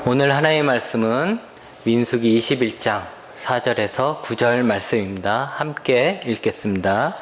오늘 하나의 말씀은 민수기 21장 4절에서 9절 말씀입니다. 함께 읽겠습니다.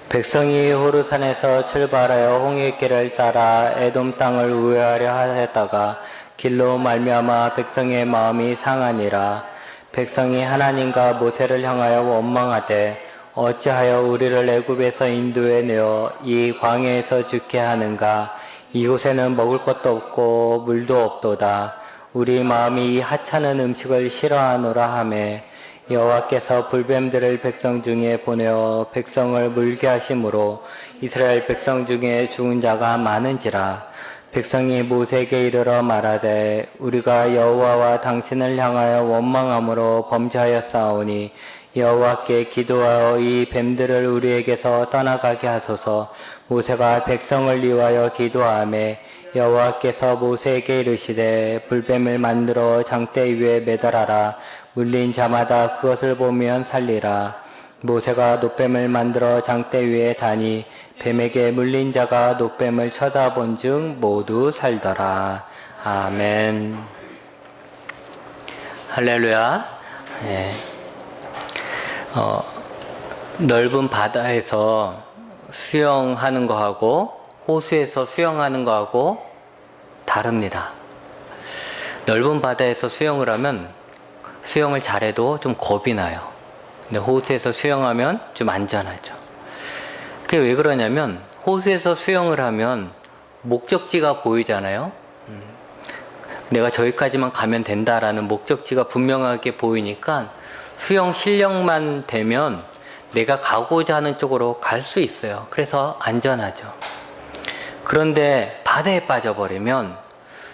백성이 호르산에서 출발하여 홍해길을 따라 에돔 땅을 우회하려 하였다가 길로 말미암아 백성의 마음이 상하니라. 백성이 하나님과 모세를 향하여 원망하되 어찌하여 우리를 애굽에서 인도해 내어 이 광야에서 죽게 하는가. 이곳에는 먹을 것도 없고 물도 없도다. 우리 마음이 이 하찮은 음식을 싫어하노라 하매 여호와께서 불뱀들을 백성 중에 보내어 백성을 물게 하심으로 이스라엘 백성 중에 죽은 자가 많은지라. 백성이 모세에게 이르러 말하되 우리가 여호와와 당신을 향하여 원망함으로 범죄하였사오니 여호와께 기도하여 이 뱀들을 우리에게서 떠나가게 하소서. 모세가 백성을 위하여 기도하매 여호와께서 모세에게 이르시되 불뱀을 만들어 장대 위에 매달아라. 물린 자마다 그것을 보면 살리라. 모세가 놋뱀을 만들어 장대 위에 다니 뱀에게 물린 자가 놋뱀을 쳐다본 즉 모두 살더라. 아멘. 할렐루야. 네. 넓은 바다에서 수영하는 거하고 호수에서 수영하는 거하고 다릅니다. 넓은 바다에서 수영을 하면 수영을 잘해도 좀 겁이 나요. 근데 호수에서 수영하면 좀 안전하죠. 그게 왜 그러냐면 호수에서 수영을 하면 목적지가 보이잖아요. 내가 저기까지만 가면 된다라는 목적지가 분명하게 보이니까 수영 실력만 되면 내가 가고자 하는 쪽으로 갈 수 있어요. 그래서 안전하죠. 그런데 바다에 빠져버리면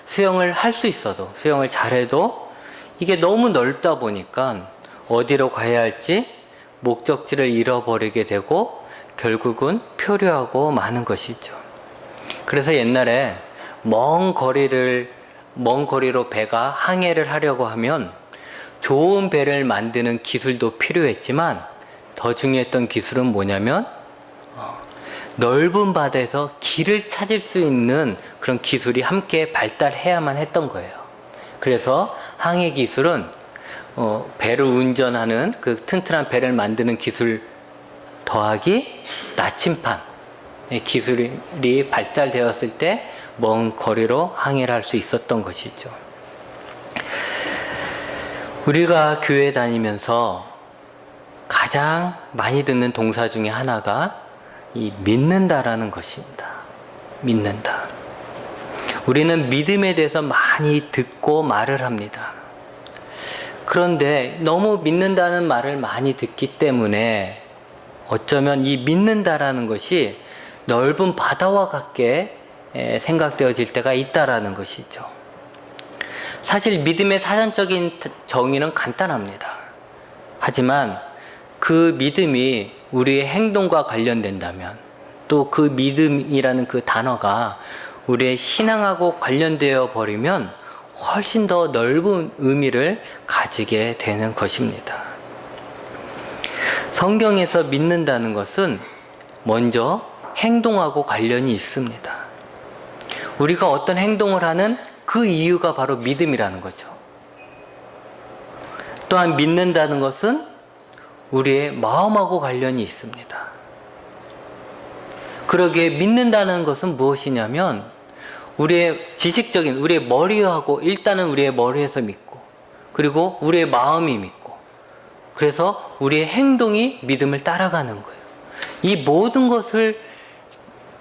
수영을 할 수 있어도, 수영을 잘해도 이게 너무 넓다 보니까 어디로 가야 할지 목적지를 잃어버리게 되고 결국은 표류하고 마는 것이죠. 그래서 옛날에 먼 거리로 배가 항해를 하려고 하면 좋은 배를 만드는 기술도 필요했지만 더 중요했던 기술은 뭐냐면 넓은 바다에서 길을 찾을 수 있는 그런 기술이 함께 발달해야만 했던 거예요. 그래서 항해 기술은 배를 운전하는 그 튼튼한 배를 만드는 기술 더하기 나침판 기술이 발달되었을 때 먼 거리로 항해를 할 수 있었던 것이죠. 우리가 교회 다니면서 가장 많이 듣는 동사 중에 하나가 이 믿는다라는 것입니다. 믿는다. 우리는 믿음에 대해서 많이 듣고 말을 합니다. 그런데 너무 믿는다는 말을 많이 듣기 때문에 어쩌면 이 믿는다라는 것이 넓은 바다와 같게 생각되어질 때가 있다라는 것이죠. 사실 믿음의 사전적인 정의는 간단합니다. 하지만 그 믿음이 우리의 행동과 관련된다면 또 그 믿음이라는 그 단어가 우리의 신앙하고 관련되어 버리면 훨씬 더 넓은 의미를 가지게 되는 것입니다. 성경에서 믿는다는 것은 먼저 행동하고 관련이 있습니다. 우리가 어떤 행동을 하는 그 이유가 바로 믿음이라는 거죠. 또한 믿는다는 것은 우리의 마음하고 관련이 있습니다. 그러기에 믿는다는 것은 무엇이냐면 우리의 지식적인, 우리의 머리하고 일단은 우리의 머리에서 믿고 그리고 우리의 마음이 믿고 그래서 우리의 행동이 믿음을 따라가는 거예요. 이 모든 것을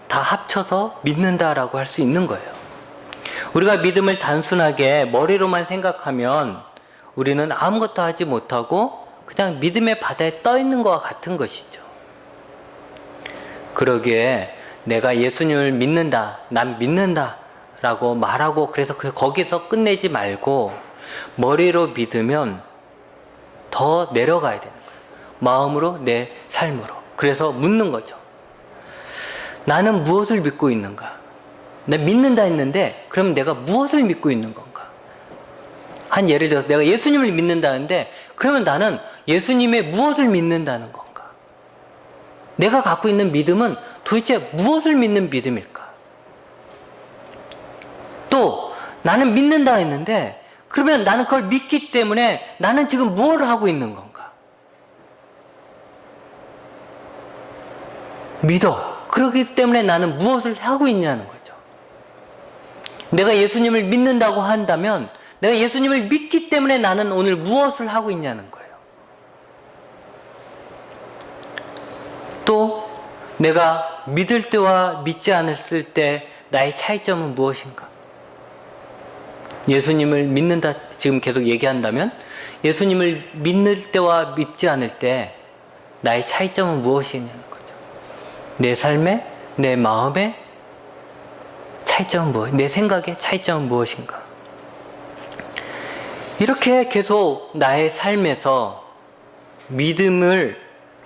다 합쳐서 믿는다라고 할 수 있는 거예요. 우리가 믿음을 단순하게 머리로만 생각하면 우리는 아무것도 하지 못하고 그냥 믿음의 바다에 떠 있는 것과 같은 것이죠. 그러기에 내가 예수님을 믿는다, 난 믿는다 라고 말하고 그래서 거기서 끝내지 말고 머리로 믿으면 더 내려가야 되는 거예요. 마음으로, 내 삶으로. 그래서 묻는 거죠. 나는 무엇을 믿고 있는가? 내가 믿는다 했는데 그럼 내가 무엇을 믿고 있는 건가? 한 예를 들어서 내가 예수님을 믿는다는데 그러면 나는 예수님의 무엇을 믿는다는 건가? 내가 갖고 있는 믿음은 도대체 무엇을 믿는 믿음일까? 또 나는 믿는다 했는데 그러면 나는 그걸 믿기 때문에 나는 지금 뭘 하고 있는 건가? 믿어. 그렇기 때문에 나는 무엇을 하고 있냐는 거죠. 내가 예수님을 믿는다고 한다면 내가 예수님을 믿기 때문에 나는 오늘 무엇을 하고 있냐는 거예요. 또 내가 믿을 때와 믿지 않았을 때 나의 차이점은 무엇인가? 예수님을 믿는다 지금 계속 얘기한다면 예수님을 믿을 때와 믿지 않을 때 나의 차이점은 무엇이냐는 거죠. 내 삶에, 내 마음에 차이점은 무엇? 내 생각의 차이점은 무엇인가? 이렇게 계속 나의 삶에서 믿음을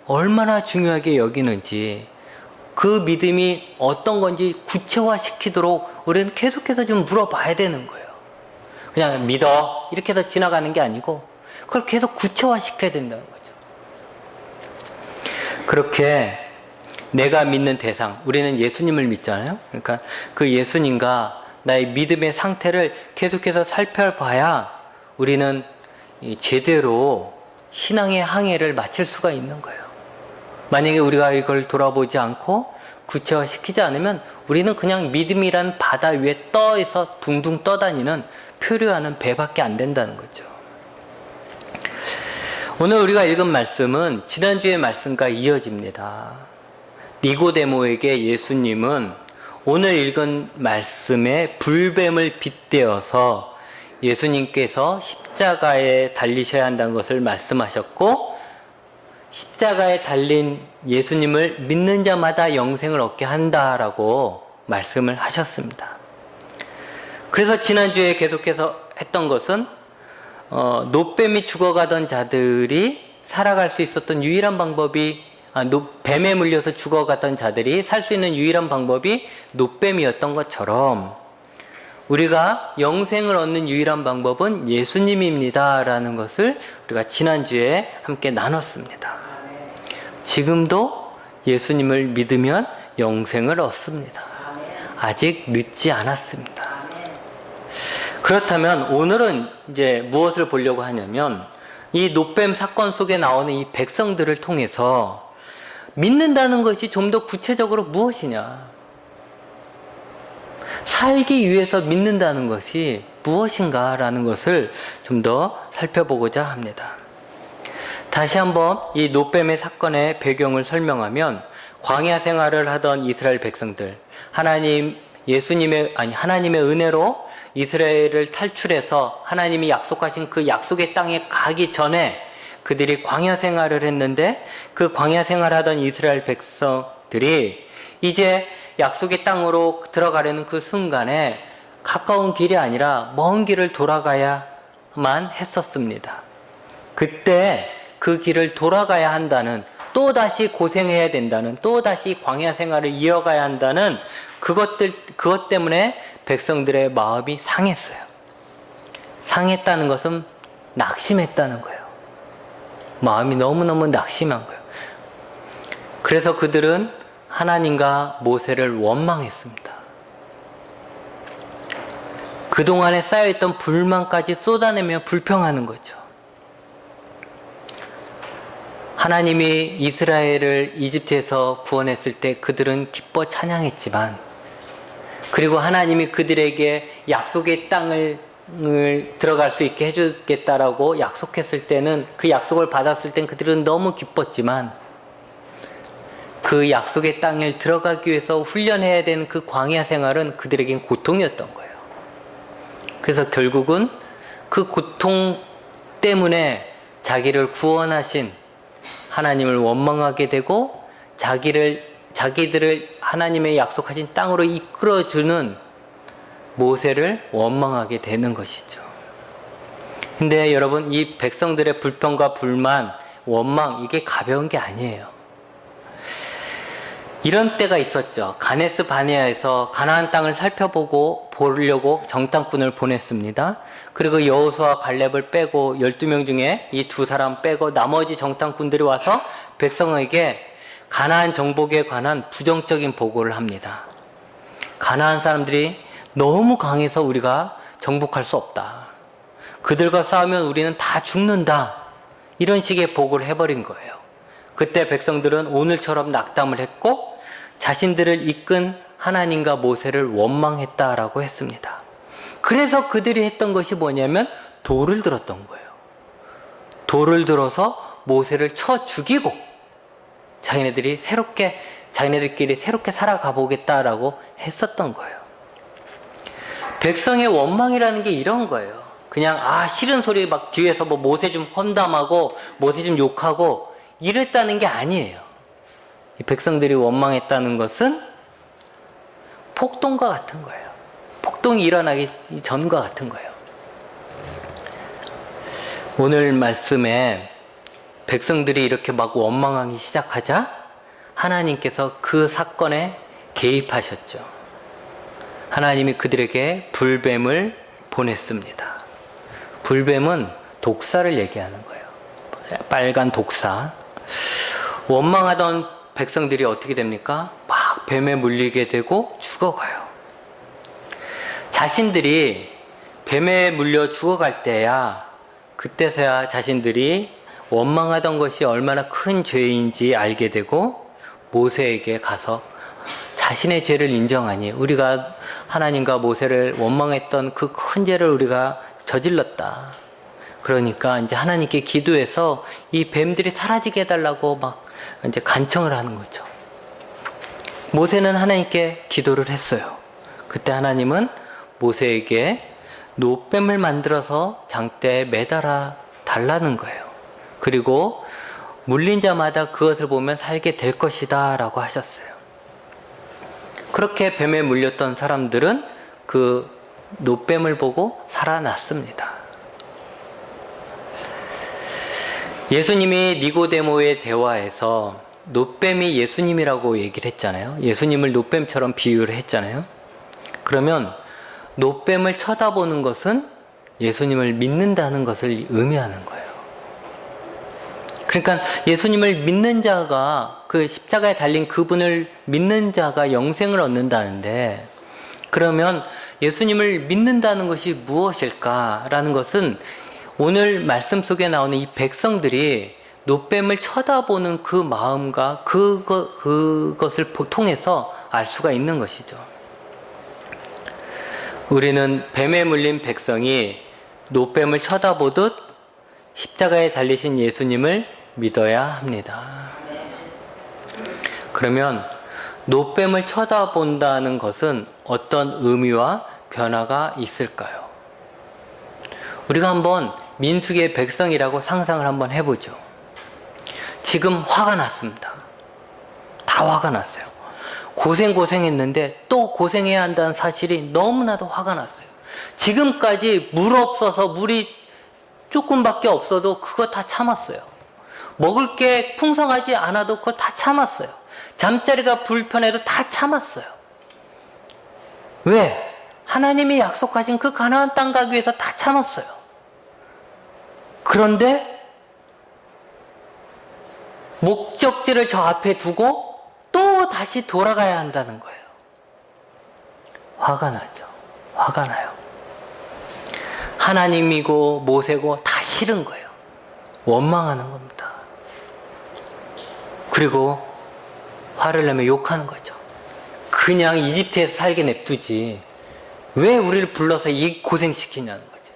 얼마나 중요하게 여기는지, 그 믿음이 어떤 건지 구체화시키도록 우리는 계속해서 좀 물어봐야 되는 거예요. 그냥 믿어 이렇게 해서 지나가는 게 아니고 그걸 계속 구체화시켜야 된다는 거죠. 그렇게 내가 믿는 대상, 우리는 예수님을 믿잖아요. 그러니까 그 예수님과 나의 믿음의 상태를 계속해서 살펴봐야 우리는 제대로 신앙의 항해를 마칠 수가 있는 거예요. 만약에 우리가 이걸 돌아보지 않고 구체화시키지 않으면 우리는 그냥 믿음이란 바다 위에 떠서 둥둥 떠다니는 표류하는 배밖에 안 된다는 거죠. 오늘 우리가 읽은 말씀은 지난주의 말씀과 이어집니다. 니고데모에게 예수님은 오늘 읽은 말씀에 불뱀을 빗대어서 예수님께서 십자가에 달리셔야 한다는 것을 말씀하셨고, 십자가에 달린 예수님을 믿는 자마다 영생을 얻게 한다라고 말씀을 하셨습니다. 그래서 지난주에 계속해서 했던 것은 노뱀이 죽어가던 자들이 살아갈 수 있었던 유일한 방법이 뱀에 물려서 죽어갔던 자들이 살 수 있는 유일한 방법이 노뱀이었던 것처럼 우리가 영생을 얻는 유일한 방법은 예수님입니다 라는 것을 우리가 지난주에 함께 나눴습니다. 지금도 예수님을 믿으면 영생을 얻습니다. 아직 늦지 않았습니다. 그렇다면 오늘은 이제 무엇을 보려고 하냐면 이 노뱀 사건 속에 나오는 이 백성들을 통해서 믿는다는 것이 좀 더 구체적으로 무엇이냐, 살기 위해서 믿는다는 것이 무엇인가 라는 것을 좀 더 살펴보고자 합니다. 다시 한번 이 노뱀의 사건의 배경을 설명하면 광야 생활을 하던 이스라엘 백성들, 하나님의 은혜로 이스라엘을 탈출해서 하나님이 약속하신 그 약속의 땅에 가기 전에 그들이 광야 생활을 했는데, 그 광야 생활하던 이스라엘 백성들이 이제 약속의 땅으로 들어가려는 그 순간에 가까운 길이 아니라 먼 길을 돌아가야만 했었습니다. 그때 그 길을 돌아가야 한다는, 또다시 고생해야 된다는, 또다시 광야 생활을 이어가야 한다는 그것 때문에 백성들의 마음이 상했어요. 상했다는 것은 낙심했다는 거예요. 마음이 너무너무 낙심한 거예요. 그래서 그들은 하나님과 모세를 원망했습니다. 그동안에 쌓여있던 불만까지 쏟아내며 불평하는 거죠. 하나님이 이스라엘을 이집트에서 구원했을 때 그들은 기뻐 찬양했지만, 그리고 하나님이 그들에게 약속의 땅을 들어갈 수 있게 해주겠다라고 약속했을 때는, 그 약속을 받았을 땐 그들은 너무 기뻤지만, 그 약속의 땅을 들어가기 위해서 훈련해야 되는 그 광야 생활은 그들에겐 고통이었던 거예요. 그래서 결국은 그 고통 때문에 자기를 구원하신 하나님을 원망하게 되고, 자기들을 하나님의 약속하신 땅으로 이끌어주는 모세를 원망하게 되는 것이죠. 근데 여러분, 이 백성들의 불평과 불만, 원망, 이게 가벼운 게 아니에요. 이런 때가 있었죠. 가네스 바네아에서 가나안 땅을 보려고 정탐꾼을 보냈습니다. 그리고 여호수아 갈렙을 빼고 12명 중에 이 두 사람 빼고 나머지 정탐꾼들이 와서 백성에게 가나안 정복에 관한 부정적인 보고를 합니다. 가나안 사람들이 너무 강해서 우리가 정복할 수 없다. 그들과 싸우면 우리는 다 죽는다. 이런 식의 보고를 해버린 거예요. 그때 백성들은 오늘처럼 낙담을 했고 자신들을 이끈 하나님과 모세를 원망했다라고 했습니다. 그래서 그들이 했던 것이 뭐냐면 돌을 들었던 거예요. 돌을 들어서 모세를 쳐 죽이고 자기네들끼리 새롭게 살아가 보겠다라고 했었던 거예요. 백성의 원망이라는 게 이런 거예요. 그냥 싫은 소리 막 뒤에서 뭐 모세 좀 험담하고 모세 좀 욕하고 이랬다는 게 아니에요. 이 백성들이 원망했다는 것은 폭동과 같은 거예요. 폭동이 일어나기 전과 같은 거예요. 오늘 말씀에 백성들이 이렇게 막 원망하기 시작하자 하나님께서 그 사건에 개입하셨죠. 하나님이 그들에게 불뱀을 보냈습니다. 불뱀은 독사를 얘기하는 거예요. 빨간 독사. 원망하던 백성들이 어떻게 됩니까? 막 뱀에 물리게 되고 죽어가요. 자신들이 뱀에 물려 죽어갈 때야, 그때서야 자신들이 원망하던 것이 얼마나 큰 죄인지 알게 되고 모세에게 가서 자신의 죄를 인정하니, 우리가 하나님과 모세를 원망했던 그 큰 죄를 우리가 저질렀다. 그러니까 이제 하나님께 기도해서 이 뱀들이 사라지게 해달라고 막 이제 간청을 하는 거죠. 모세는 하나님께 기도를 했어요. 그때 하나님은 모세에게 노뱀을 만들어서 장대에 매달아 달라는 거예요. 그리고 물린 자마다 그것을 보면 살게 될 것이다 라고 하셨어요. 그렇게 뱀에 물렸던 사람들은 그 노뱀을 보고 살아났습니다. 예수님이 니고데모의 대화에서 노뱀이 예수님이라고 얘기를 했잖아요. 예수님을 노뱀처럼 비유를 했잖아요. 그러면 노뱀을 쳐다보는 것은 예수님을 믿는다는 것을 의미하는 거예요. 그러니까 예수님을 믿는 자가, 그 십자가에 달린 그분을 믿는 자가 영생을 얻는다는데, 그러면 예수님을 믿는다는 것이 무엇일까라는 것은 오늘 말씀 속에 나오는 이 백성들이 노뱀을 쳐다보는 그 마음과 그것을 통해서 알 수가 있는 것이죠. 우리는 뱀에 물린 백성이 노뱀을 쳐다보듯 십자가에 달리신 예수님을 믿어야 합니다. 그러면 노뱀을 쳐다본다는 것은 어떤 의미와 변화가 있을까요? 우리가 한번 민수기의 백성이라고 상상을 한번 해보죠. 지금 화가 났습니다. 다 화가 났어요. 고생했는데 또 고생해야 한다는 사실이 너무나도 화가 났어요. 지금까지 물 없어서, 물이 조금밖에 없어도 그거 다 참았어요. 먹을 게 풍성하지 않아도 그걸 다 참았어요. 잠자리가 불편해도 다 참았어요. 왜? 하나님이 약속하신 그 가나안 땅 가기 위해서 다 참았어요. 그런데 목적지를 저 앞에 두고 또 다시 돌아가야 한다는 거예요. 화가 나죠. 화가 나요. 하나님이고 모세고 다 싫은 거예요. 원망하는 겁니다. 그리고 화를 내며 욕하는 거죠. 그냥 이집트에서 살게 냅두지 왜 우리를 불러서 이 고생시키냐는 거지.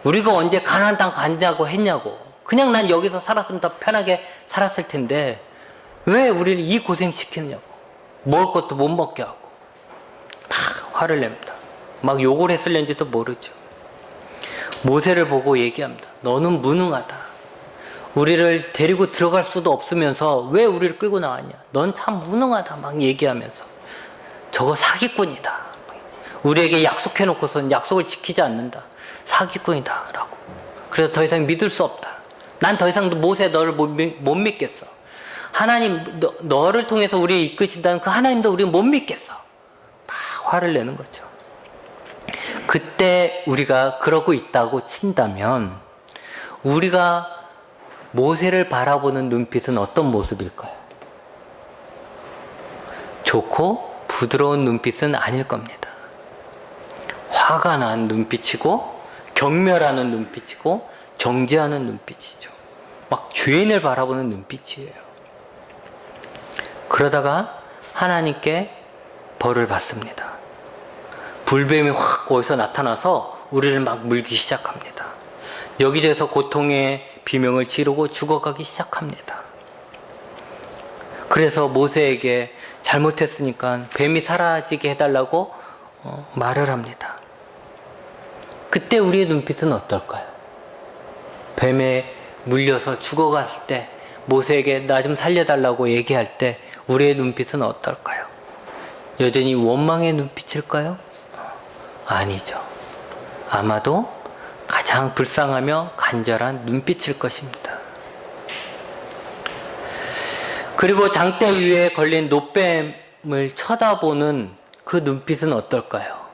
우리가 언제 가나안 땅 간다고 했냐고. 그냥 난 여기서 살았으면 더 편하게 살았을 텐데 왜 우리를 이 고생시키느냐고. 먹을 것도 못 먹게 하고 막 화를 냅니다. 막 욕을 했을는지도 모르죠. 모세를 보고 얘기합니다. 너는 무능하다. 우리를 데리고 들어갈 수도 없으면서 왜 우리를 끌고 나왔냐. 넌 참 무능하다. 막 얘기하면서 저거 사기꾼이다. 우리에게 약속해놓고선 약속을 지키지 않는다. 사기꾼이다 라고. 그래서 더 이상 믿을 수 없다. 난 더 이상 모세 너를 못 믿겠어. 하나님 너를 통해서 우리 이끄신다는 그 하나님도 우리 못 믿겠어. 막 화를 내는 거죠. 그때 우리가 그러고 있다고 친다면 우리가 모세를 바라보는 눈빛은 어떤 모습일까요? 좋고 부드러운 눈빛은 아닐 겁니다. 화가 난 눈빛이고 경멸하는 눈빛이고 정죄하는 눈빛이죠. 막 죄인을 바라보는 눈빛이에요. 그러다가 하나님께 벌을 받습니다. 불뱀이 확 거기서 나타나서 우리를 막 물기 시작합니다. 여기저기서 고통의 비명을 지르고 죽어가기 시작합니다. 그래서 모세에게 잘못했으니까 뱀이 사라지게 해달라고 말을 합니다. 그때 우리의 눈빛은 어떨까요? 뱀에 물려서 죽어갔을 때 모세에게 나 좀 살려달라고 얘기할 때 우리의 눈빛은 어떨까요? 여전히 원망의 눈빛일까요? 아니죠. 아마도 가장 불쌍하며 간절한 눈빛일 것입니다. 그리고 장대 위에 걸린 놋뱀을 쳐다보는 그 눈빛은 어떨까요?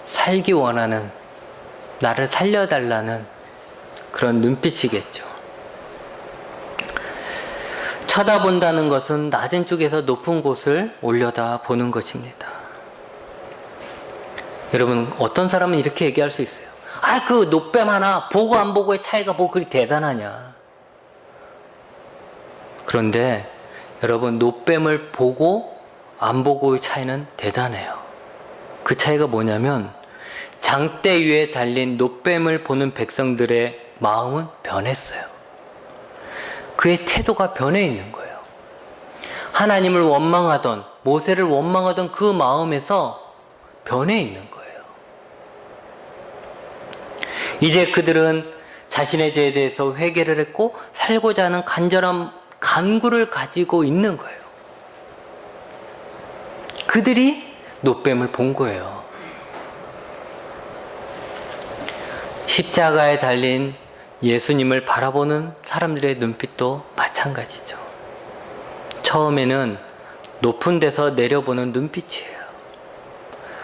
살기 원하는, 나를 살려달라는 그런 눈빛이겠죠. 쳐다본다는 것은 낮은 쪽에서 높은 곳을 올려다 보는 것입니다. 여러분, 어떤 사람은 이렇게 얘기할 수 있어요. 아, 그 놋뱀 하나 보고 안 보고의 차이가 뭐 그리 대단하냐. 그런데 여러분, 놋뱀을 보고 안 보고의 차이는 대단해요. 그 차이가 뭐냐면 장대 위에 달린 놋뱀을 보는 백성들의 마음은 변했어요. 그의 태도가 변해 있는 거예요. 하나님을 원망하던, 모세를 원망하던 그 마음에서 변해 있는 거예요. 이제 그들은 자신의 죄에 대해서 회개를 했고 살고자 하는 간절한 간구를 가지고 있는 거예요. 그들이 놋뱀을 본 거예요. 십자가에 달린 예수님을 바라보는 사람들의 눈빛도 마찬가지죠. 처음에는 높은 데서 내려보는 눈빛이에요.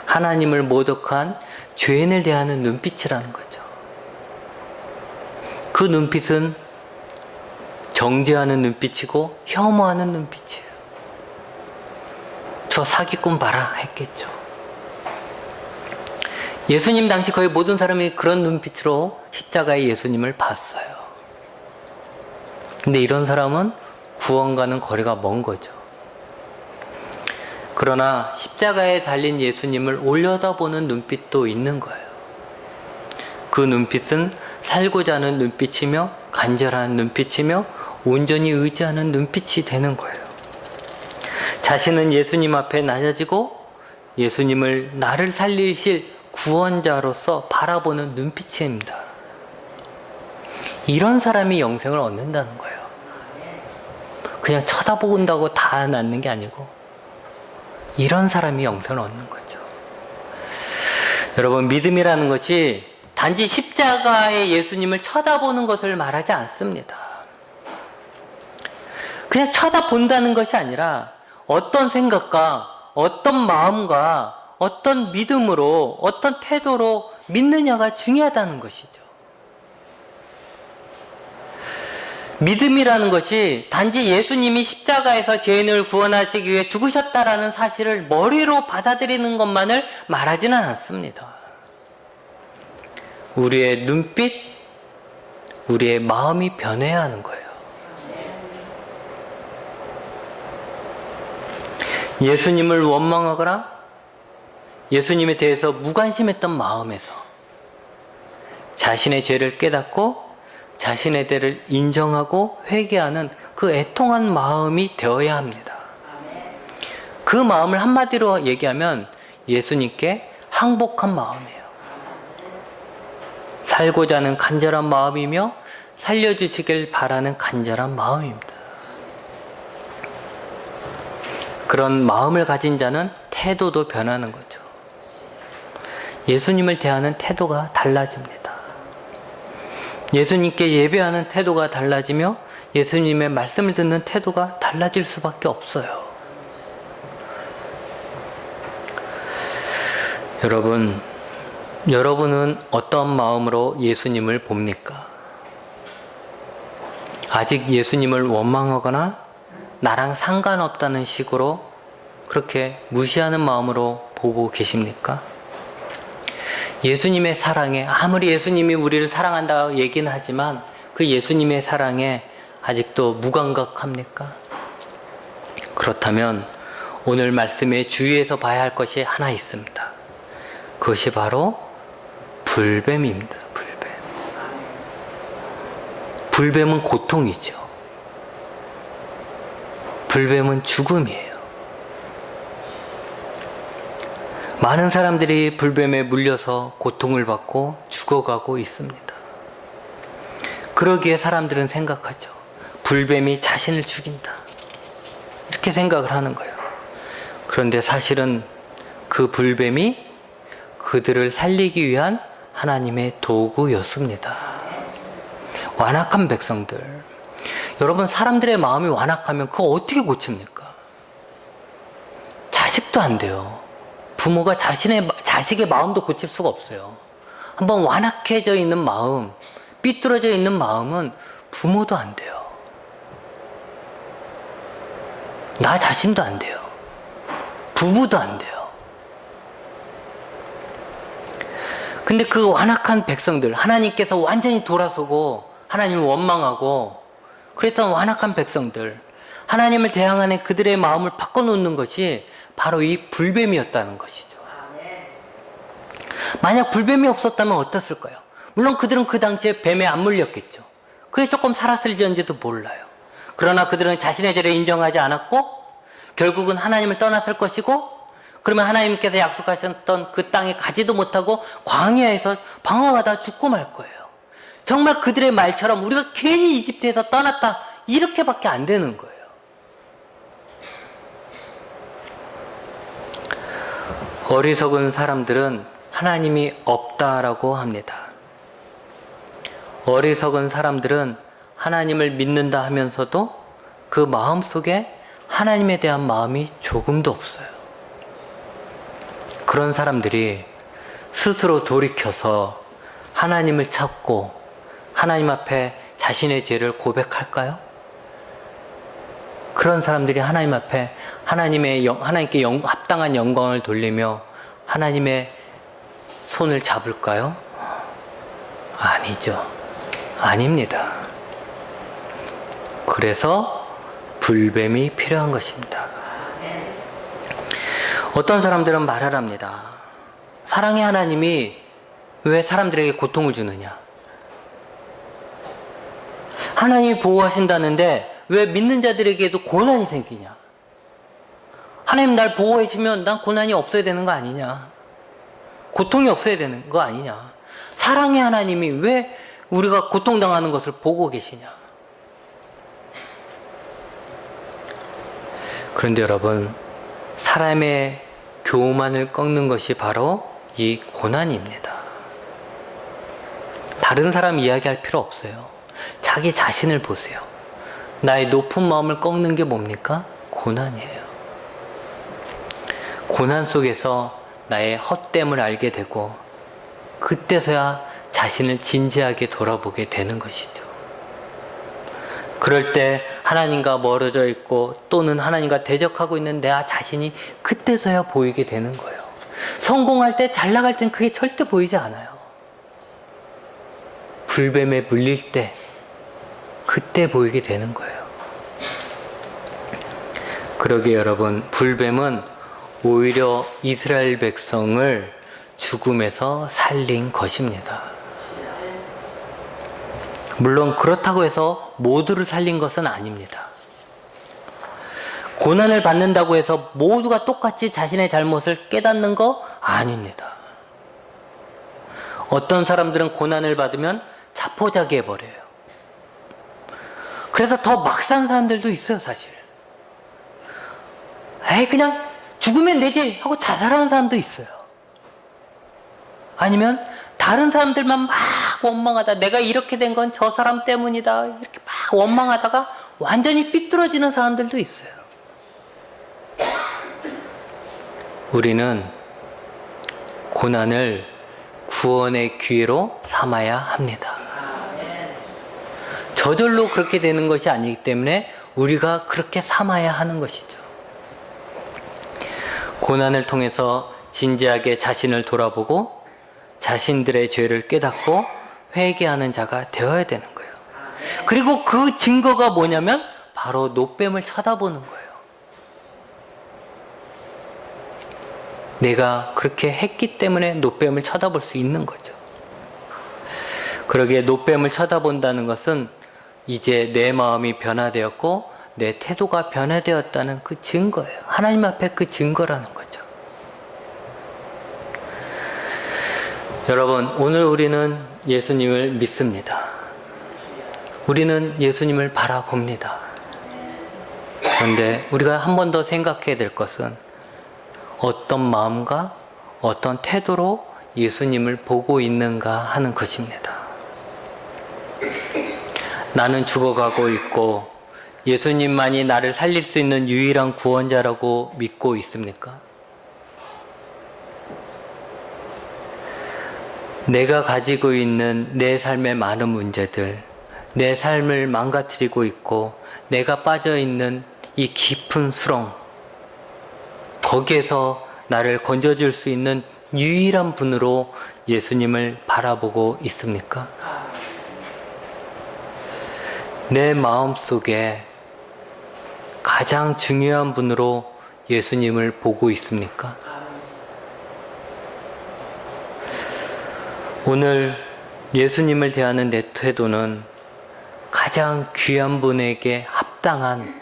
하나님을 모독한 죄인을 대하는 눈빛이라는 거죠. 그 눈빛은 정죄하는 눈빛이고 혐오하는 눈빛이에요. 저 사기꾼 봐라 했겠죠. 예수님 당시 거의 모든 사람이 그런 눈빛으로 십자가의 예수님을 봤어요. 근데 이런 사람은 구원과는 거리가 먼 거죠. 그러나 십자가에 달린 예수님을 올려다보는 눈빛도 있는 거예요. 그 눈빛은 살고자 하는 눈빛이며 간절한 눈빛이며 온전히 의지하는 눈빛이 되는 거예요. 자신은 예수님 앞에 낮아지고 예수님을 나를 살리실 구원자로서 바라보는 눈빛입니다. 이런 사람이 영생을 얻는다는 거예요. 그냥 쳐다본다고 다 낫는 게 아니고 이런 사람이 영생을 얻는 거죠. 여러분, 믿음이라는 것이 단지 십자가의 예수님을 쳐다보는 것을 말하지 않습니다. 그냥 쳐다본다는 것이 아니라 어떤 생각과 어떤 마음과 어떤 믿음으로 어떤 태도로 믿느냐가 중요하다는 것이죠. 믿음이라는 것이 단지 예수님이 십자가에서 죄인을 구원하시기 위해 죽으셨다라는 사실을 머리로 받아들이는 것만을 말하지는 않습니다. 우리의 눈빛, 우리의 마음이 변해야 하는 거예요. 예수님을 원망하거나 예수님에 대해서 무관심했던 마음에서 자신의 죄를 깨닫고 자신의 죄를 인정하고 회개하는 그 애통한 마음이 되어야 합니다. 그 마음을 한마디로 얘기하면 예수님께 항복한 마음이에요. 살고자 하는 간절한 마음이며 살려주시길 바라는 간절한 마음입니다. 그런 마음을 가진 자는 태도도 변하는 거죠. 예수님을 대하는 태도가 달라집니다. 예수님께 예배하는 태도가 달라지며 예수님의 말씀을 듣는 태도가 달라질 수밖에 없어요. 여러분은 어떤 마음으로 예수님을 봅니까? 아직 예수님을 원망하거나 나랑 상관없다는 식으로 그렇게 무시하는 마음으로 보고 계십니까? 예수님의 사랑에, 아무리 예수님이 우리를 사랑한다고 얘기는 하지만 그 예수님의 사랑에 아직도 무감각합니까? 그렇다면 오늘 말씀에 주의해서 봐야 할 것이 하나 있습니다. 그것이 바로 불뱀입니다. 불뱀. 불뱀은 고통이죠. 불뱀은 죽음이에요. 많은 사람들이 불뱀에 물려서 고통을 받고 죽어가고 있습니다. 그러기에 사람들은 생각하죠. 불뱀이 자신을 죽인다. 이렇게 생각을 하는 거예요. 그런데 사실은 그 불뱀이 그들을 살리기 위한 하나님의 도구였습니다. 완악한 백성들. 여러분, 사람들의 마음이 완악하면 그거 어떻게 고칩니까? 자식도 안 돼요. 부모가 자식의 마음도 고칠 수가 없어요. 한번 완악해져 있는 마음, 삐뚤어져 있는 마음은 부모도 안 돼요. 나 자신도 안 돼요. 부부도 안 돼요. 근데 그 완악한 백성들, 하나님께서 완전히 돌아서고 하나님을 원망하고 그랬던 완악한 백성들, 하나님을 대항하는 그들의 마음을 바꿔놓는 것이 바로 이 불뱀이었다는 것이죠. 만약 불뱀이 없었다면 어땠을까요? 물론 그들은 그 당시에 뱀에 안 물렸겠죠. 그게 조금 살았을지언지도 몰라요. 그러나 그들은 자신의 죄를 인정하지 않았고 결국은 하나님을 떠났을 것이고, 그러면 하나님께서 약속하셨던 그 땅에 가지도 못하고 광야에서 방황하다 죽고 말 거예요. 정말 그들의 말처럼 우리가 괜히 이집트에서 떠났다 이렇게밖에 안 되는 거예요. 어리석은 사람들은 하나님이 없다라고 합니다. 어리석은 사람들은 하나님을 믿는다 하면서도 그 마음속에 하나님에 대한 마음이 조금도 없어요. 그런 사람들이 스스로 돌이켜서 하나님을 찾고 하나님 앞에 자신의 죄를 고백할까요? 그런 사람들이 하나님 앞에 하나님께 합당한 영광을 돌리며 하나님의 손을 잡을까요? 아니죠. 아닙니다. 그래서 불뱀이 필요한 것입니다. 어떤 사람들은 말을 합니다. 사랑의 하나님이 왜 사람들에게 고통을 주느냐? 하나님이 보호하신다는데 왜 믿는 자들에게도 고난이 생기냐? 하나님 날 보호해 주면 난 고난이 없어야 되는 거 아니냐? 고통이 없어야 되는 거 아니냐? 사랑의 하나님이 왜 우리가 고통당하는 것을 보고 계시냐? 그런데 여러분, 사람의 교만을 꺾는 것이 바로 이 고난입니다. 다른 사람 이야기할 필요 없어요. 자기 자신을 보세요. 나의 높은 마음을 꺾는 게 뭡니까? 고난이에요. 고난 속에서 나의 헛됨을 알게 되고 그때서야 자신을 진지하게 돌아보게 되는 것이죠. 그럴 때 하나님과 멀어져 있고 또는 하나님과 대적하고 있는 내 자신이 그때서야 보이게 되는 거예요. 성공할 때, 잘 나갈 땐 그게 절대 보이지 않아요. 불뱀에 물릴 때 그때 보이게 되는 거예요. 그러기에 여러분, 불뱀은 오히려 이스라엘 백성을 죽음에서 살린 것입니다. 물론 그렇다고 해서 모두를 살린 것은 아닙니다. 고난을 받는다고 해서 모두가 똑같이 자신의 잘못을 깨닫는 거 아닙니다. 어떤 사람들은 고난을 받으면 자포자기 해버려요. 그래서 더 막 산 사람들도 있어요, 사실. 그냥 죽으면 되지 하고 자살하는 사람도 있어요. 아니면 다른 사람들만 막 원망하다, 내가 이렇게 된 건 저 사람 때문이다, 이렇게 막 원망하다가 완전히 삐뚤어지는 사람들도 있어요. 우리는 고난을 구원의 기회로 삼아야 합니다. 저절로 그렇게 되는 것이 아니기 때문에 우리가 그렇게 삼아야 하는 것이죠. 고난을 통해서 진지하게 자신을 돌아보고 자신들의 죄를 깨닫고 회개하는 자가 되어야 되는 거예요. 그리고 그 증거가 뭐냐면 바로 노뱀을 쳐다보는 거예요. 내가 그렇게 했기 때문에 노뱀을 쳐다볼 수 있는 거죠. 그러기에 노뱀을 쳐다본다는 것은 이제 내 마음이 변화되었고 내 태도가 변화되었다는 그 증거예요. 하나님 앞에 그 증거라는 거죠. 여러분, 오늘 우리는 예수님을 믿습니다. 우리는 예수님을 바라봅니다. 그런데 우리가 한 번 더 생각해야 될 것은 어떤 마음과 어떤 태도로 예수님을 보고 있는가 하는 것입니다. 나는 죽어가고 있고 예수님만이 나를 살릴 수 있는 유일한 구원자라고 믿고 있습니까? 내가 가지고 있는 내 삶의 많은 문제들, 내 삶을 망가뜨리고 있고 내가 빠져있는 이 깊은 수렁, 거기에서 나를 건져줄 수 있는 유일한 분으로 예수님을 바라보고 있습니까? 내 마음속에 가장 중요한 분으로 예수님을 보고 있습니까? 오늘 예수님을 대하는 내 태도는 가장 귀한 분에게 합당한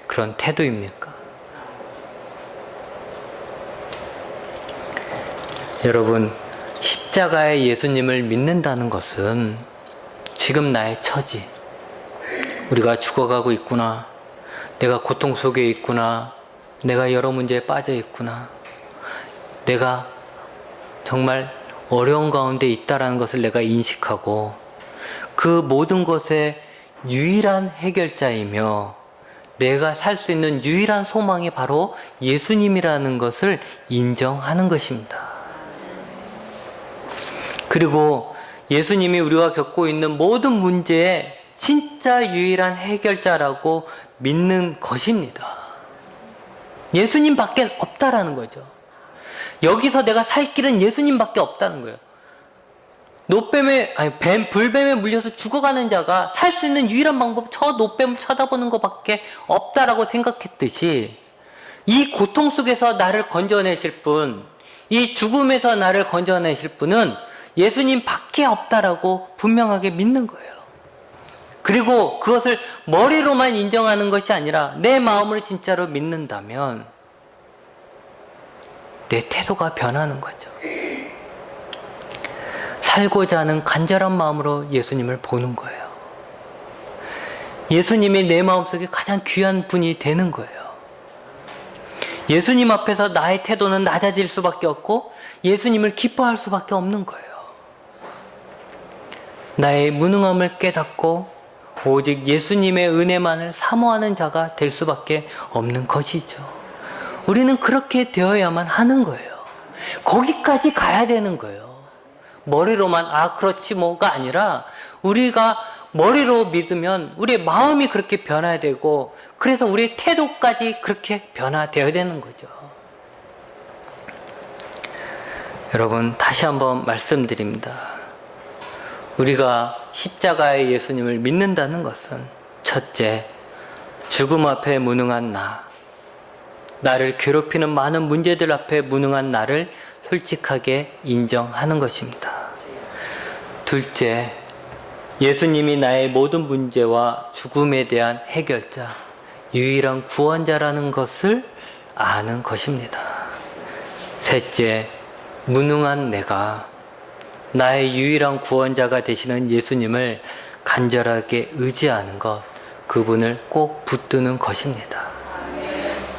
그런 태도입니까? 여러분, 십자가의 예수님을 믿는다는 것은 지금 나의 처지, 우리가 죽어가고 있구나, 내가 고통 속에 있구나, 내가 여러 문제에 빠져 있구나, 내가 정말 어려운 가운데 있다라는 것을 내가 인식하고 그 모든 것의 유일한 해결자이며 내가 살 수 있는 유일한 소망이 바로 예수님이라는 것을 인정하는 것입니다. 그리고 예수님이 우리가 겪고 있는 모든 문제의 진짜 유일한 해결자라고 믿는 것입니다. 예수님밖에 없다라는 거죠. 여기서 내가 살 길은 예수님밖에 없다는 거예요. 불뱀에 물려서 죽어가는 자가 살 수 있는 유일한 방법, 저 노뱀을 쳐다보는 것밖에 없다라고 생각했듯이 이 고통 속에서 나를 건져내실 분, 이 죽음에서 나를 건져내실 분은 예수님밖에 없다라고 분명하게 믿는 거예요. 그리고 그것을 머리로만 인정하는 것이 아니라 내 마음으로 진짜로 믿는다면 내 태도가 변하는 거죠. 살고자 하는 간절한 마음으로 예수님을 보는 거예요. 예수님이 내 마음속에 가장 귀한 분이 되는 거예요. 예수님 앞에서 나의 태도는 낮아질 수밖에 없고 예수님을 기뻐할 수밖에 없는 거예요. 나의 무능함을 깨닫고 오직 예수님의 은혜만을 사모하는 자가 될 수밖에 없는 것이죠. 우리는 그렇게 되어야만 하는 거예요. 거기까지 가야 되는 거예요. 머리로만 그렇지 뭐가 아니라 우리가 머리로 믿으면 우리의 마음이 그렇게 변화해야 되고 그래서 우리의 태도까지 그렇게 변화되어야 되는 거죠. 여러분, 다시 한번 말씀드립니다. 우리가 십자가의 예수님을 믿는다는 것은 첫째, 죽음 앞에 무능한 나를 괴롭히는 많은 문제들 앞에 무능한 나를 솔직하게 인정하는 것입니다. 둘째, 예수님이 나의 모든 문제와 죽음에 대한 해결자, 유일한 구원자라는 것을 아는 것입니다. 셋째, 무능한 내가 나의 유일한 구원자가 되시는 예수님을 간절하게 의지하는 것, 그분을 꼭 붙드는 것입니다.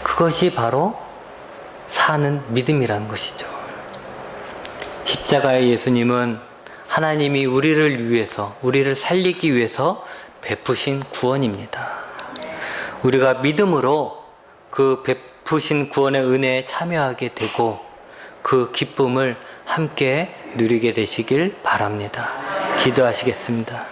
그것이 바로 사는 믿음이라는 것이죠. 십자가의 예수님은 하나님이 우리를 위해서, 우리를 살리기 위해서 베푸신 구원입니다. 우리가 믿음으로 그 베푸신 구원의 은혜에 참여하게 되고 그 기쁨을 함께 누리게 되시길 바랍니다. 기도하시겠습니다.